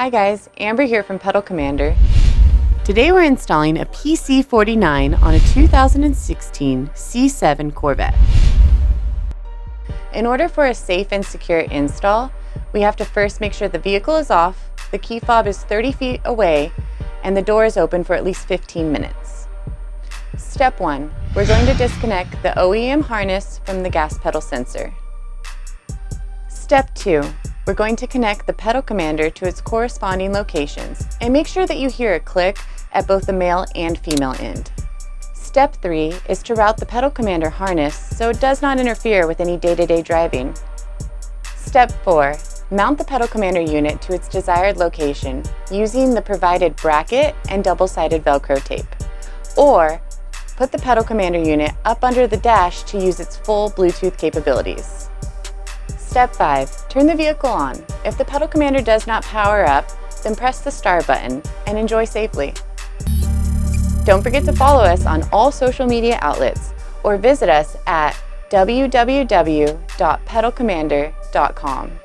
Hi guys, Amber here from Pedal Commander. Today we're installing a PC49 on a 2016 C7 Corvette. In order for a safe and secure install, we have to first make sure the vehicle is off, the key fob is 30 feet away, and the door is open for at least 15 minutes. Step 1. We're going to disconnect the OEM harness from the gas pedal sensor. Step 2. We're going to connect the Pedal Commander to its corresponding locations and make sure that you hear a click at both the male and female end. Step 3 is to route the Pedal Commander harness so it does not interfere with any day-to-day driving. Step 4. Mount the Pedal Commander unit to its desired location using the provided bracket and double-sided Velcro tape. Or put the Pedal Commander unit up under the dash to use its full Bluetooth capabilities. Step 5. Turn the vehicle on. If the Pedal Commander does not power up, then press the start button and enjoy safely. Don't forget to follow us on all social media outlets or visit us at www.pedalcommander.com.